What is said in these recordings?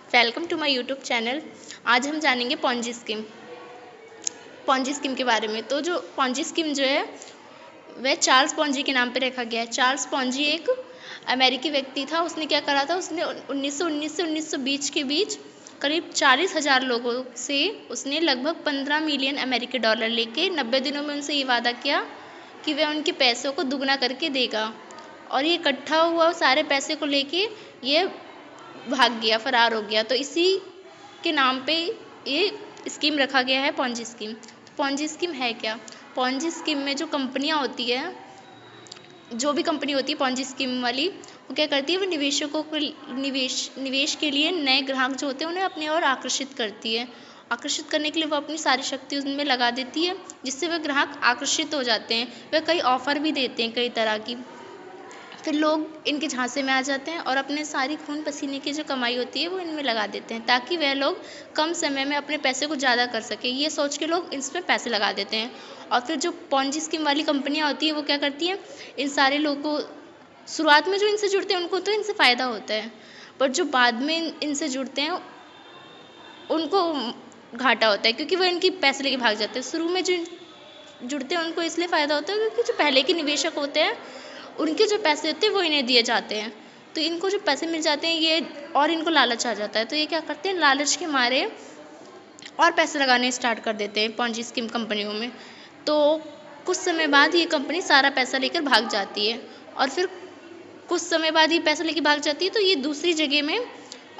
Welcome to my YouTube channel. आज हम जानेंगे पॉन्जी स्कीम के बारे में। तो जो पॉन्जी स्कीम जो है वह चार्ल्स पॉन्जी के नाम पे रखा गया है। चार्ल्स पॉन्जी एक अमेरिकी व्यक्ति था। उसने क्या करा था, उसने 1919 से 1920 के बीच करीब 40,000 लोगों से उसने लगभग 15 मिलियन अमेरिकी डॉलर लेके 90 दिनों में उनसे ये वादा किया कि वह उनके पैसों को दुगना करके देगा। और ये इकट्ठा हुआ सारे पैसे को लेके ये भाग गया, फरार हो गया। तो इसी के नाम पे ये स्कीम रखा गया है, पॉन्जी स्कीम। तो पॉन्जी स्कीम है क्या? पॉन्जी स्कीम में जो कंपनियां होती है, जो भी कंपनी होती है पॉन्जी स्कीम वाली, वो क्या करती है, वो निवेशकों को निवेश के लिए नए ग्राहक जो होते हैं उन्हें अपनी ओर आकर्षित करती है। आकर्षित करने के लिए वो अपनी सारी शक्ति उनमें लगा देती है, जिससे वह ग्राहक आकर्षित हो जाते हैं। वह कई ऑफर भी देते हैं कई तरह की। फिर लोग इनके झांसे में आ जाते हैं और अपने सारी खून पसीने की जो कमाई होती है वो इनमें लगा देते हैं, ताकि वह लोग कम समय में अपने पैसे को ज़्यादा कर सके। ये सोच के लोग इसमें पैसे लगा देते हैं। और फिर जो पॉन्जी स्कीम वाली कंपनियां होती हैं वो क्या करती हैं, इन सारे लोगों को शुरुआत में जो इनसे जुड़ते हैं उनको तो इनसे फ़ायदा होता है, पर जो बाद में इनसे जुड़ते हैं उनको घाटा होता है, क्योंकि वो इनकी पैसे लेके भाग जाते हैं। शुरू में जो जुड़ते हैं उनको इसलिए फ़ायदा होता है क्योंकि जो पहले के निवेशक होते हैं उनके जो पैसे होते हैं वो इन्हें दिए जाते हैं। तो इनको जो पैसे मिल जाते हैं ये, और इनको लालच आ जाता है, तो ये क्या करते हैं, लालच के मारे और पैसे लगाने स्टार्ट कर देते हैं पॉन्जी स्कीम कंपनियों में। तो कुछ समय बाद ये कंपनी सारा पैसा लेकर भाग जाती है, और फिर कुछ समय बाद ये पैसा लेके भाग जाती है तो ये दूसरी जगह में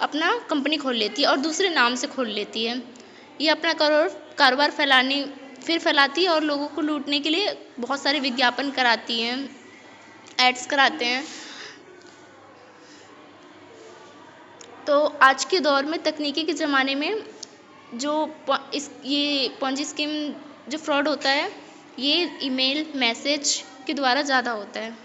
अपना कंपनी खोल लेती है और दूसरे नाम से खोल लेती है। ये अपना कारोबार फैलाती है और लोगों को लूटने के लिए बहुत सारे विज्ञापन कराती हैं, एड्स कराते हैं। तो आज के दौर में, तकनीकी के ज़माने में, जो ये पॉन्जी स्कीम जो फ्रॉड होता है ये ईमेल मैसेज के द्वारा ज़्यादा होता है।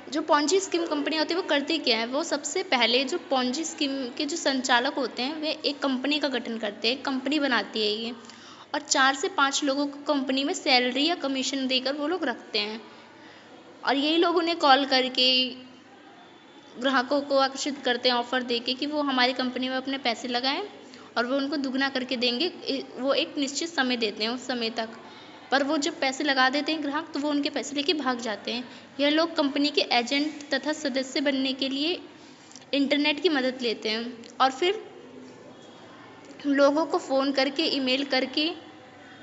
जो पॉन्जी स्कीम कंपनी होती है वो करती क्या है, वो सबसे पहले जो पॉन्जी स्कीम के जो संचालक होते हैं वे एक कंपनी का गठन करते हैं, कंपनी बनाती है ये, और 4 से 5 लोगों को कंपनी में सैलरी या कमीशन देकर वो लोग रखते हैं। और यही लोग उन्हें कॉल करके ग्राहकों को आकर्षित करते हैं ऑफ़र देके कि वो हमारी कंपनी में अपने पैसे लगाएं और वो उनको दुगना करके देंगे। वो एक निश्चित समय देते हैं, उस समय तक। पर वो जब पैसे लगा देते हैं ग्राहक, तो वो उनके पैसे लेके भाग जाते हैं। यह लोग कंपनी के एजेंट तथा सदस्य बनने के लिए इंटरनेट की मदद लेते हैं और फिर लोगों को फ़ोन करके, ईमेल करके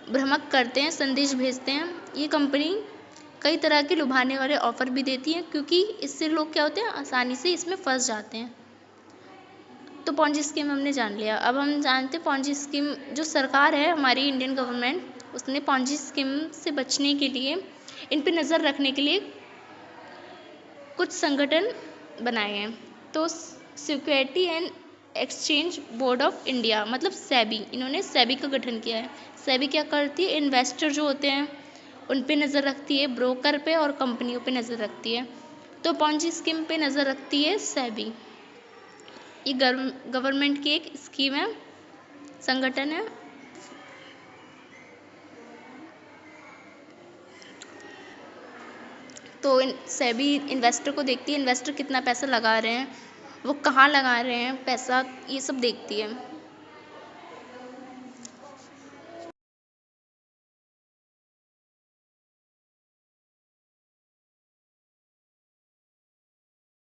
भ्रमक करते हैं, संदेश भेजते हैं। ये कंपनी कई तरह के लुभाने वाले ऑफ़र भी देती है, क्योंकि इससे लोग क्या होते हैं, आसानी से इसमें फंस जाते हैं। तो पॉन्जी स्कीम हमने जान लिया। अब हम जानते हैं पॉन्जी स्कीम, जो सरकार है हमारी इंडियन गवर्नमेंट, उसने पॉन्जी स्कीम से बचने के लिए, इन पे नज़र रखने के लिए कुछ संगठन बनाए हैं। तो security and exchange board of India, मतलब सेबी, इन्होंने सेबी का गठन किया है। सेबी क्या करती है, इन्वेस्टर जो होते हैं उन पे नज़र रखती है, ब्रोकर पे और कंपनियों पे नज़र रखती है। तो पॉन्जी स्कीम पे नज़र रखती है सेबी। ये गवर्नमेंट की एक स्कीम है, संगठन है। तो सेबी इन्वेस्टर को देखती है, इन्वेस्टर कितना पैसा लगा रहे हैं, वो कहाँ लगा रहे हैं पैसा, ये सब देखती है।